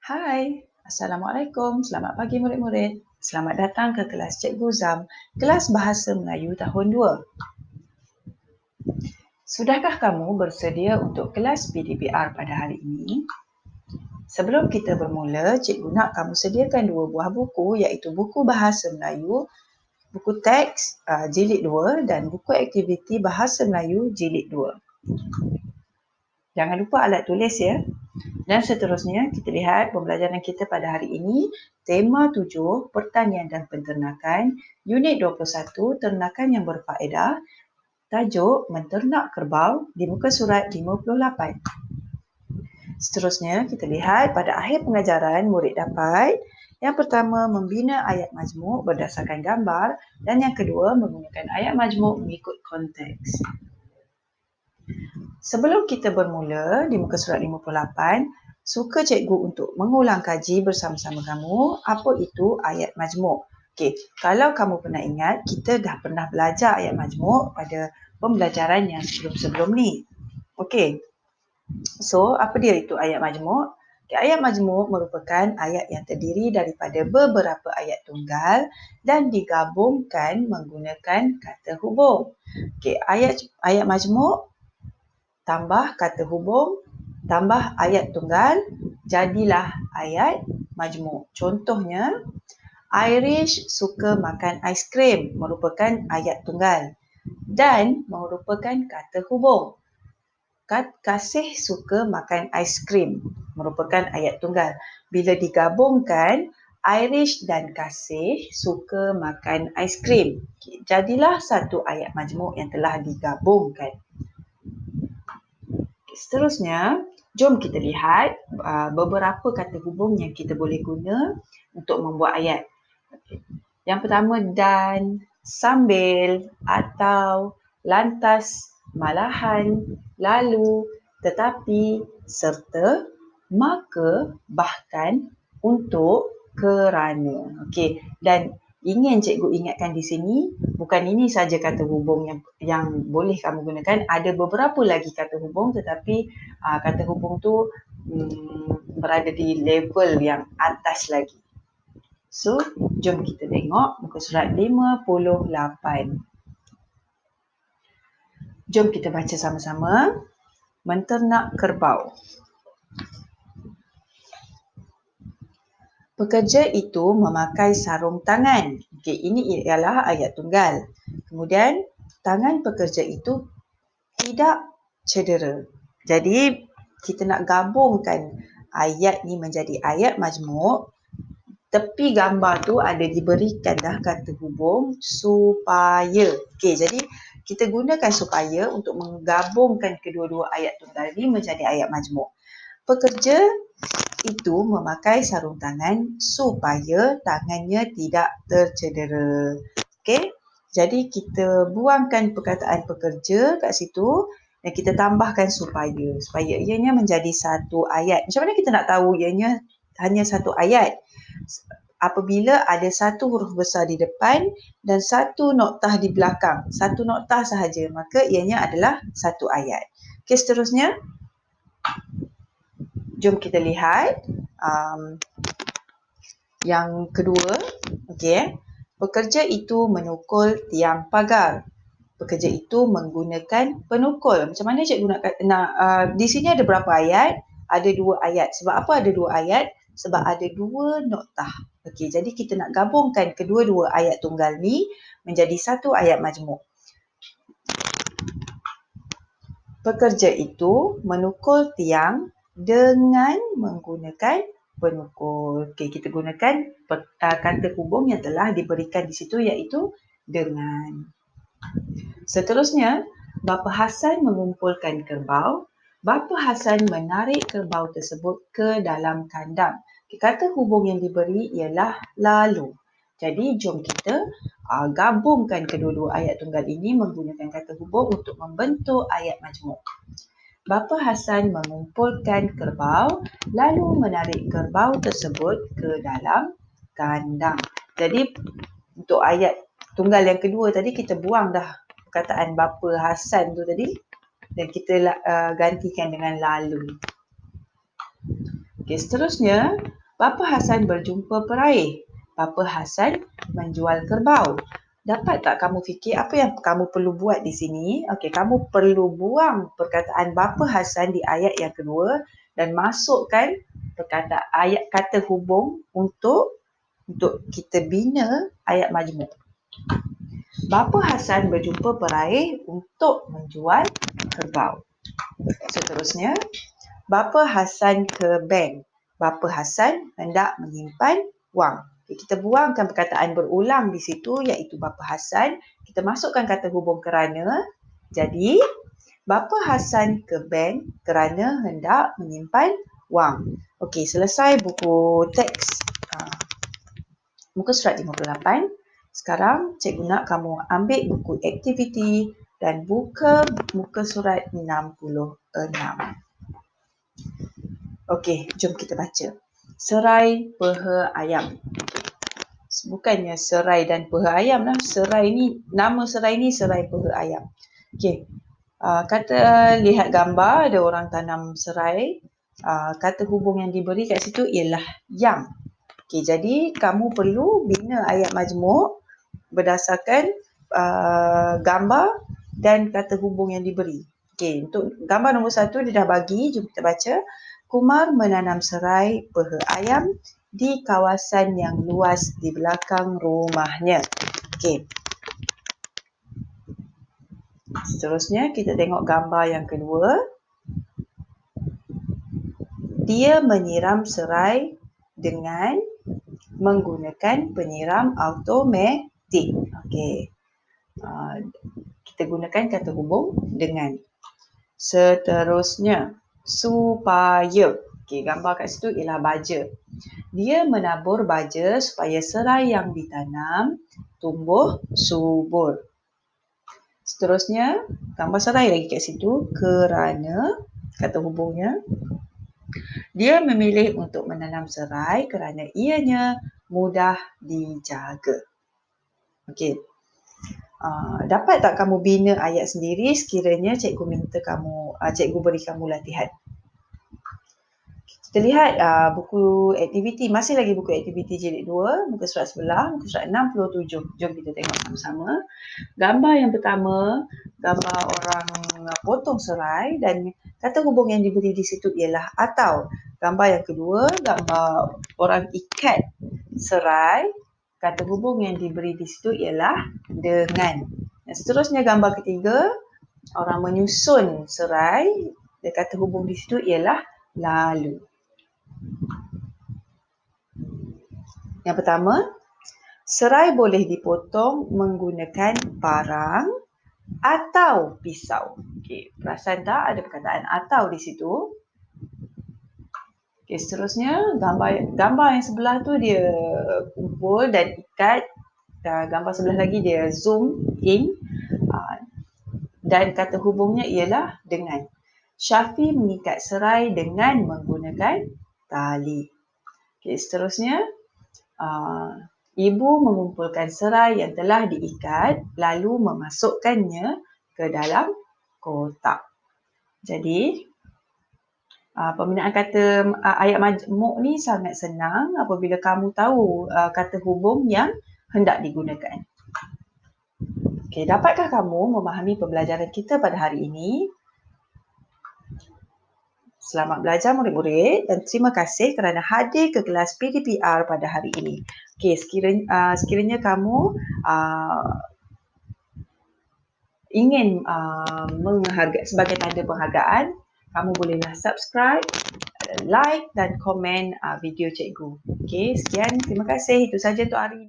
Hai, Assalamualaikum. Selamat pagi murid-murid. Selamat datang ke kelas Cikgu Zam, kelas Bahasa Melayu tahun 2. Sudahkah kamu bersedia untuk kelas PDPR pada hari ini? Sebelum kita bermula, Cikgu nak kamu sediakan 2 buah buku iaitu buku Bahasa Melayu, buku teks jilid 2 dan buku aktiviti Bahasa Melayu jilid 2. Jangan lupa alat tulis ya. Dan seterusnya, kita lihat pembelajaran kita pada hari ini, tema 7, pertanian dan penternakan, unit 21, ternakan yang berfaedah, tajuk menternak kerbau di muka surat 58. Seterusnya, kita lihat pada akhir pengajaran, murid dapat yang pertama, membina ayat majmuk berdasarkan gambar dan yang kedua, menggunakan ayat majmuk mengikut konteks. Sebelum kita bermula di muka surat 58, suka cikgu untuk mengulang kaji bersama-sama kamu apa itu ayat majmuk. Okey, kalau kamu pernah ingat, kita dah pernah belajar ayat majmuk pada pembelajaran yang sebelum-sebelum ni. Okey. So, apa dia itu ayat majmuk? Okay, ayat majmuk merupakan ayat yang terdiri daripada beberapa ayat tunggal dan digabungkan menggunakan kata hubung. Okey, ayat majmuk tambah kata hubung, tambah ayat tunggal, jadilah ayat majmuk. Contohnya, Irish suka makan aiskrim merupakan ayat tunggal dan merupakan kata hubung. Kasih suka makan aiskrim merupakan ayat tunggal. Bila digabungkan, Irish dan Kasih suka makan aiskrim. Jadilah satu ayat majmuk yang telah digabungkan. Seterusnya, jom kita lihat beberapa kata hubung yang kita boleh guna untuk membuat ayat. Yang pertama, dan, sambil, atau, lantas, malahan, lalu, tetapi, serta, maka, bahkan, untuk, kerana. Okey, dan ingin cikgu ingatkan di sini, bukan ini saja kata hubung yang boleh kamu gunakan. Ada beberapa lagi kata hubung, tetapi kata hubung tu berada di level yang atas lagi. So, jom kita tengok muka surat 58. Jom kita baca sama-sama. Menternak kerbau. Pekerja itu memakai sarung tangan. Okey, ini ialah ayat tunggal. Kemudian, tangan pekerja itu tidak cedera. Jadi, kita nak gabungkan ayat ni menjadi ayat majmuk. Tepi gambar tu ada diberikan dah kata hubung supaya. Okey, jadi kita gunakan supaya untuk menggabungkan kedua-dua ayat tunggal ni menjadi ayat majmuk. Pekerja itu memakai sarung tangan supaya tangannya tidak tercedera. Okey, jadi kita buangkan perkataan pekerja kat situ dan kita tambahkan supaya ianya menjadi satu ayat. Macam mana kita nak tahu ianya hanya satu ayat? Apabila ada satu huruf besar di depan dan satu noktah di belakang, satu noktah sahaja, maka ianya adalah satu ayat. Okey, seterusnya, jom kita lihat yang kedua. Okey, pekerja itu menukul tiang pagar. Pekerja itu menggunakan penukul. Macam mana cikgu nak di sini ada berapa ayat? Ada 2 ayat. Sebab apa ada 2 ayat? Sebab ada 2 noktah. Okey, jadi kita nak gabungkan kedua-dua ayat tunggal ni menjadi satu ayat majmuk. Pekerja itu menukul tiang dengan menggunakan penukul. Okey, kita gunakan kata hubung yang telah diberikan di situ iaitu dengan. Seterusnya, Bapa Hasan mengumpulkan kerbau. Bapa Hasan menarik kerbau tersebut ke dalam kandang. Kata hubung yang diberi ialah lalu. Jadi, jom kita gabungkan kedua-dua ayat tunggal ini menggunakan kata hubung untuk membentuk ayat majmuk. Bapa Hasan mengumpulkan kerbau lalu menarik kerbau tersebut ke dalam kandang. Jadi, untuk ayat tunggal yang kedua tadi kita buang dah perkataan Bapa Hasan tu tadi dan kita gantikan dengan lalu. Okey, seterusnya, Bapa Hasan berjumpa peraih. Bapa Hasan menjual kerbau. Dapat tak kamu fikir apa yang kamu perlu buat di sini? Okey, kamu perlu buang perkataan Bapa Hasan di ayat yang kedua dan masukkan ayat kata hubung untuk kita bina ayat majmuk. Bapa Hasan berjumpa peraih untuk menjual kerbau. Seterusnya, Bapa Hasan ke bank. Bapa Hasan hendak menyimpan wang. Okay, kita buangkan perkataan berulang di situ iaitu Bapa Hasan. Kita masukkan kata hubung kerana. Jadi, Bapa Hasan ke bank kerana hendak menyimpan wang. Okey, selesai buku teks. Muka surat 58. Sekarang cikgu nak kamu ambil buku aktiviti dan buka muka surat 66. Okey, jom kita baca. Serai peha ayam. Bukannya serai dan peha ayam lah. Nama serai ni serai peha ayam. Okey. Kata lihat gambar ada orang tanam serai. Kata hubung yang diberi kat situ ialah yang. Okey, jadi kamu perlu bina ayat majmuk berdasarkan gambar dan kata hubung yang diberi. Okey, untuk gambar nombor 1 dia dah bagi, jom kita baca. Kumar menanam serai peha ayam di kawasan yang luas di belakang rumahnya. Okey. Seterusnya kita tengok gambar yang kedua. Dia menyiram serai dengan menggunakan penyiram automatik. Okey. Kita gunakan kata hubung dengan. Seterusnya, supaya. Okey, gambar kat situ ialah baja. Dia menabur baja supaya serai yang ditanam tumbuh subur. Seterusnya, gambar serai lagi kat situ kerana kata hubungnya. Dia memilih untuk menanam serai kerana ianya mudah dijaga. Okey. Dapat tak kamu bina ayat sendiri sekiranya cikgu beri kamu latihan? Kita lihat buku aktiviti, masih lagi buku aktiviti jilid 2, muka surat sebelah, muka surat 67. Jom kita tengok sama-sama. Gambar yang pertama, gambar orang potong serai dan kata hubung yang diberi di situ ialah atau. Gambar yang kedua, gambar orang ikat serai, kata hubung yang diberi di situ ialah dengan. Dan seterusnya gambar ketiga, orang menyusun serai dan kata hubung di situ ialah lalu. Yang pertama, serai boleh dipotong menggunakan parang atau pisau. Okey, perasan tak ada perkataan atau di situ? Okey, seterusnya gambar yang sebelah tu dia kumpul dan ikat. Gambar sebelah lagi dia zoom in dan kata hubungnya ialah dengan. Syafi mengikat serai dengan menggunakan tali. Okey, seterusnya ibu mengumpulkan serai yang telah diikat lalu memasukkannya ke dalam kotak. Jadi pembinaan kata ayat majmuk ni sangat senang apabila kamu tahu kata hubung yang hendak digunakan. Okey, dapatkah kamu memahami pembelajaran kita pada hari ini? Selamat belajar murid-murid dan terima kasih kerana hadir ke kelas PDPR pada hari ini. Okey, sekiranya kamu ingin sebagai tanda penghargaan, kamu bolehlah subscribe, like dan komen video cikgu. Okey, sekian. Terima kasih. Itu saja untuk hari ini.